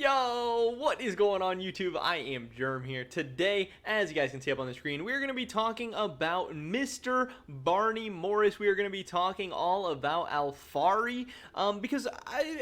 Yo, what is going on YouTube? I am Germ here. Today, as you guys can see up on the screen, we're going to be talking about Mr. Barney Morris. We are going to be talking all about Alphari because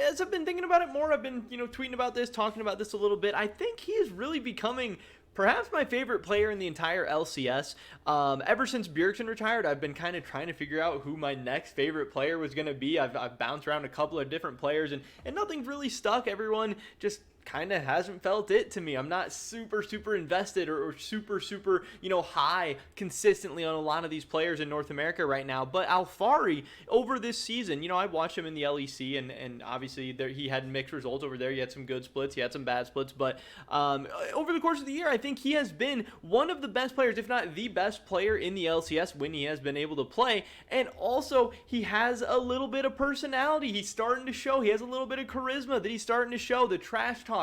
as I've been thinking about it more, I've been, tweeting about this, talking about this a little bit. I think he is really becoming perhaps my favorite player in the entire LCS. Ever since Bjergsen retired, I've been kind of trying to figure out who my next favorite player was going to be. I've bounced around a couple of different players, and nothing's really stuck. Everyone just kind of hasn't felt it to me. I'm not super invested or super high consistently on a lot of these players in North America right now. But Alphari over this season, I watched him in the LEC, and obviously he had mixed results over there. He had some good splits, he had some bad splits, but over the course of the year, I think he has been one of the best players, if not the best player in the LCS when he has been able to play. And also, he has a little bit of personality. He's starting to show. He has a little bit of charisma that he's starting to show. The trash talk,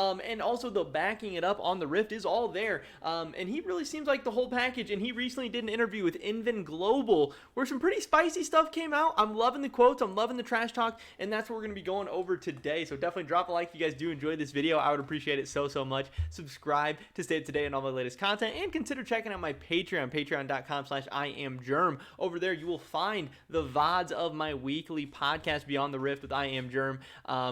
and also the backing it up on the Rift is all there, and he really seems like the whole package. And he recently did an interview with Invin Global where some pretty spicy stuff came out. I'm loving the quotes, I'm loving the trash talk, and that's what we're going to be going over today. So definitely drop a like if you guys do enjoy this video. I would appreciate it so much. Subscribe to stay up to date on all my latest content, and consider checking out my Patreon, patreon.com/IamGerm. Over there you will find the VODs of my weekly podcast Beyond the Rift with I Am Germ,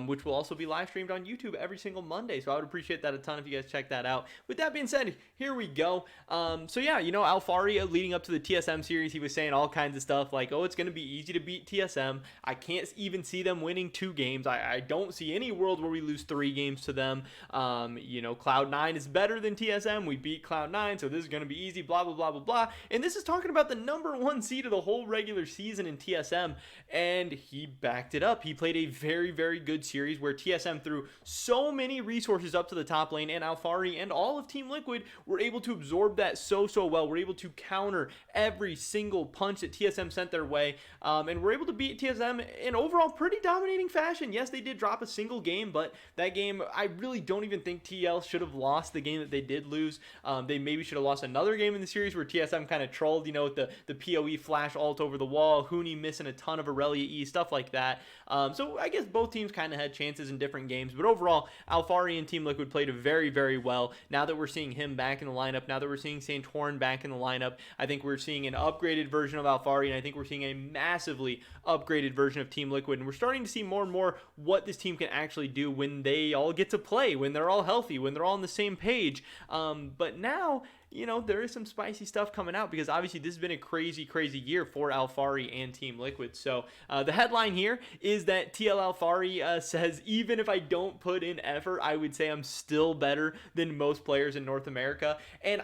which will also be live streamed on YouTube every single Monday. So I would appreciate that a ton if you guys check that out. With that being said, here we go. So yeah, Alphari, leading up to the TSM series, he was saying all kinds of stuff like, oh, it's going to be easy to beat TSM. I can't even see them winning 2 games. I don't see any world where we lose 3 games to them. Cloud9 is better than TSM. We beat Cloud9, so this is going to be easy, blah, blah, blah, blah, blah. And this is talking about the #1 seed of the whole regular season in TSM, and he backed it up. He played a very good series where TSM threw so many resources up to the top lane, and Alphari and all of Team Liquid were able to absorb that so well. We're able to counter every single punch that TSM sent their way, and we're able to beat TSM in overall pretty dominating fashion. Yes, they did drop a single game, but that game, I really don't even think TL should have lost the game that they did lose. They maybe should have lost another game in the series where TSM kind of trolled, with the PoE flash ult over the wall, Huni missing a ton of Aurelia E, stuff like that. So I guess both teams kind of had chances in different games, but overall, Alphari and Team Liquid played very well. Now that we're seeing him back in the lineup, now that we're seeing Santorin back in the lineup, I think we're seeing an upgraded version of Alphari, and I think we're seeing a massively upgraded version of Team Liquid, and we're starting to see more and more what this team can actually do when they all get to play, when they're all healthy, when they're all on the same page. But now, there is some spicy stuff coming out, because obviously this has been a crazy year for Alphari and Team Liquid. So the headline here is that TL Alphari says, even if I don't put in effort, I would say I'm still better than most players in North America. And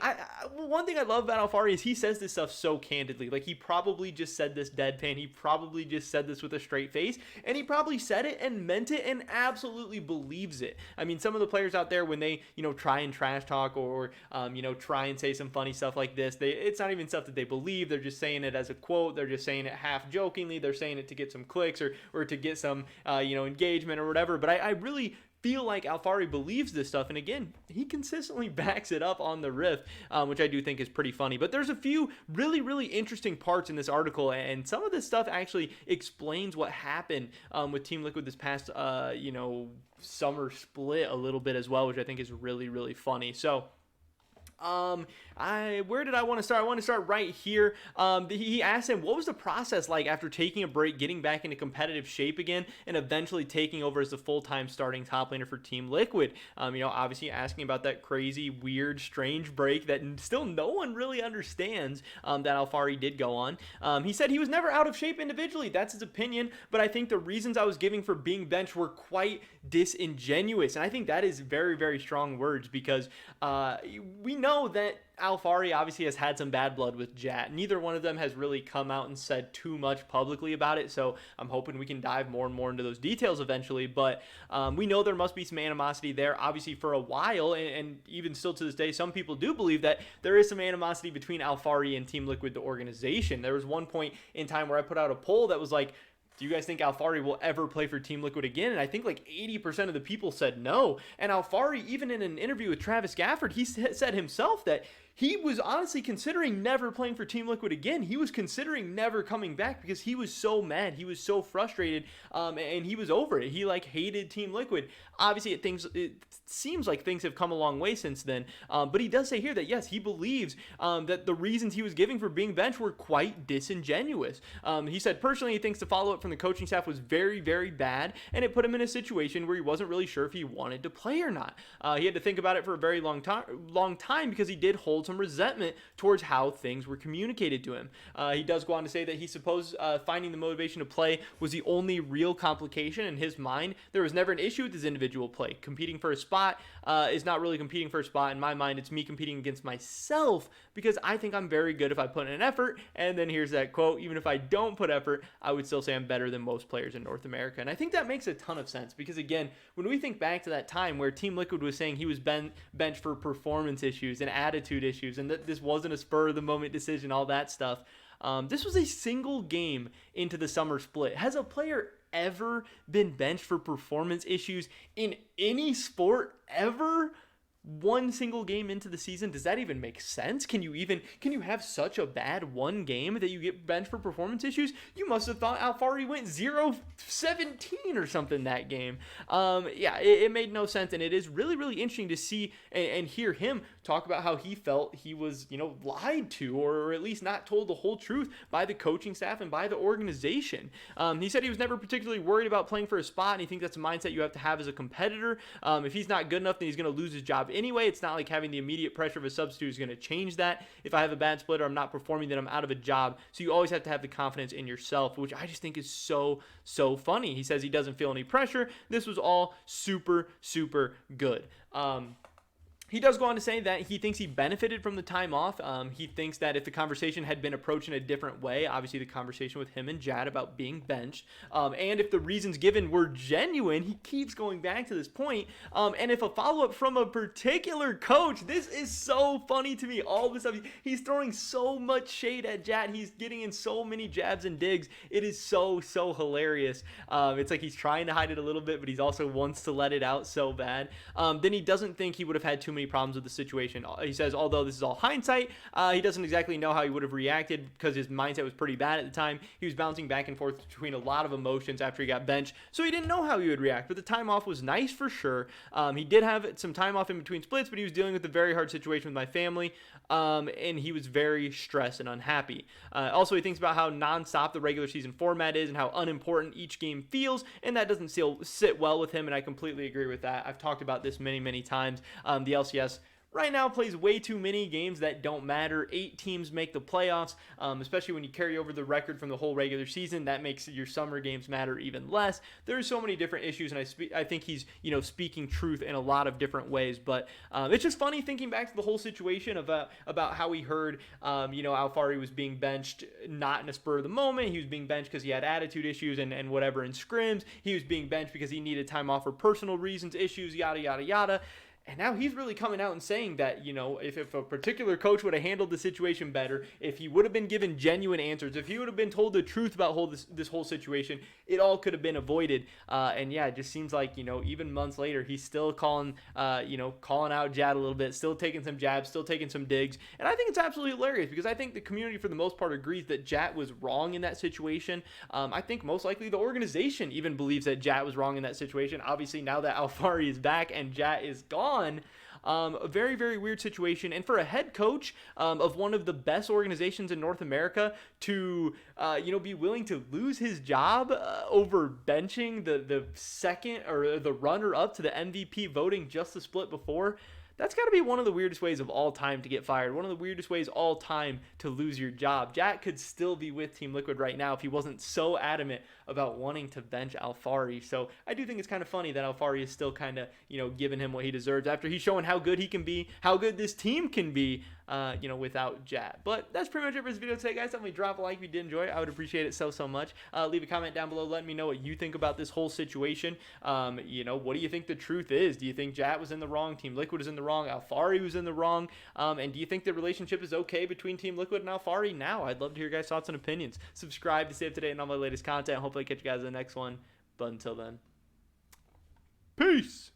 one thing I love about Alphari is he says this stuff so candidly. Like, he probably just said this deadpan, he probably just said this with a straight face, and he probably said it and meant it and absolutely believes it. I mean, some of the players out there, when they try and trash talk or try and say some funny stuff like this, it's not even stuff that they believe. They're just saying it as a quote. They're just saying it half jokingly. They're saying it to get some clicks or to get some engagement or whatever. But I really feel like Alphari believes this stuff, and again, he consistently backs it up on the Rift, which I do think is pretty funny. But there's a few really interesting parts in this article, and some of this stuff actually explains what happened with Team Liquid this past summer split a little bit as well, which I think is really funny. So where did I want to start? I want to start right here. He asked him, what was the process like after taking a break, getting back into competitive shape again, and eventually taking over as the full-time starting top laner for Team Liquid? Obviously asking about that crazy, weird, strange break that still no one really understands, that Alphari did go on. He said he was never out of shape individually. That's his opinion, but I think the reasons I was giving for being benched were quite disingenuous, and I think that is very strong words, because we know that Alphari obviously has had some bad blood with Jatt. Neither one of them has really come out and said too much publicly about it, so I'm hoping we can dive more and more into those details eventually. But we know there must be some animosity there, obviously, for a while, and even still to this day, some people do believe that there is some animosity between Alphari and Team Liquid, the organization. There was one point in time where I put out a poll that was like, do you guys think Alphari will ever play for Team Liquid again? And I think like 80% of the people said no. And Alphari, even in an interview with Travis Gafford, he said himself that he was honestly considering never playing for Team Liquid again. He was considering never coming back because he was so mad. He was so frustrated, and he was over it. He like hated Team Liquid. Obviously, it seems like things have come a long way since then. But he does say here that yes, he believes that the reasons he was giving for being benched were quite disingenuous. He said personally he thinks the follow-up from the coaching staff was very, very bad, and it put him in a situation where he wasn't really sure if he wanted to play or not. He had to think about it for a very long time because he did hold some resentment towards how things were communicated to him. He does go on to say that he supposed finding the motivation to play was the only real complication in his mind. There was never an issue with his individual play. Competing for a spot is not really competing for a spot. In my mind, it's me competing against myself because I think I'm very good if I put in an effort. And then here's that quote: even if I don't put effort, I would still say I'm better than most players in North America. And I think that makes a ton of sense because, again, when we think back to that time where Team Liquid was saying he was benched for performance issues and attitude issues and that this wasn't a spur of the moment decision, all that stuff, this was a single game into the summer split. Has a player ever been benched for performance issues in any sport ever? One single game into the season? Does that even make sense? Can you have such a bad one game that you get benched for performance issues? You must have thought Alphari went 0-17 or something that game. It made no sense, and it is really, really interesting to see and hear him talk about how he felt he was, lied to, or at least not told the whole truth by the coaching staff and by the organization. He said he was never particularly worried about playing for a spot, and he thinks that's a mindset you have to have as a competitor. If he's not good enough, then he's going to lose his job anyway. It's not like having the immediate pressure of a substitute is going to change that. If I have a bad split or I'm not performing, then I'm out of a job. So you always have to have the confidence in yourself, which I just think is so, so funny. He says he doesn't feel any pressure. This was all super, super good. He does go on to say that he thinks he benefited from the time off. He thinks that if the conversation had been approached in a different way, obviously the conversation with him and Jatt about being benched, and if the reasons given were genuine, he keeps going back to this point, and if a follow-up from a particular coach, this is so funny to me, all this stuff, he's throwing so much shade at Jatt, he's getting in so many jabs and digs, it is so, so hilarious. It's like he's trying to hide it a little bit, but he also wants to let it out so bad. Then he doesn't think he would have had too many problems with the situation. He says, although this is all hindsight, he doesn't exactly know how he would have reacted because his mindset was pretty bad at the time. He was bouncing back and forth between a lot of emotions after he got benched, so he didn't know how he would react. But the time off was nice for sure. He did have some time off in between splits, but he was dealing with a very hard situation with my family, and he was very stressed and unhappy. Also, he thinks about how nonstop the regular season format is and how unimportant each game feels, and that doesn't sit well with him, and I completely agree with that. I've talked about this many, many times. The LCS right now plays way too many games that don't matter. 8 teams make the playoffs, especially when you carry over the record from the whole regular season. That makes your summer games matter even less. There's so many different issues, and I think he's speaking truth in a lot of different ways. But it's just funny thinking back to the whole situation about how he heard Alphari was being benched not in a spur of the moment. He was being benched because he had attitude issues and whatever in scrims. He was being benched because he needed time off for personal reasons, issues, yada yada yada. And now he's really coming out and saying that, if a particular coach would have handled the situation better, if he would have been given genuine answers, if he would have been told the truth about this whole situation, it all could have been avoided. It just seems like, even months later, he's still calling out Jatt a little bit, still taking some jabs, still taking some digs. And I think it's absolutely hilarious because I think the community for the most part agrees that Jatt was wrong in that situation. I think most likely the organization even believes that Jatt was wrong in that situation. Obviously, now that Alphari is back and Jatt is gone, a very, very weird situation. And for a head coach of one of the best organizations in North America to, be willing to lose his job over benching the second or the runner-up to the MVP voting just the split before, that's got to be one of the weirdest ways of all time to get fired. One of the weirdest ways all time to lose your job. Jatt could still be with Team Liquid right now if he wasn't so adamant about wanting to bench Alphari. So I do think it's kind of funny that Alphari is still kind of, giving him what he deserves after he's showing how good he can be, how good this team can be, without Jatt. But that's pretty much it for this video today, guys. Definitely drop a like if you did enjoy it. I would appreciate it so, so much. Leave a comment down below letting me know what you think about this whole situation. What do you think the truth is? Do you think Jatt was in the wrong? Team Liquid is in the wrong? Alphari was in the wrong? And do you think the relationship is okay between Team Liquid and Alphari now? I'd love to hear your guys' thoughts and opinions. Subscribe to stay up to date on all my latest content. Hopefully I catch you guys in the next one. But until then, peace!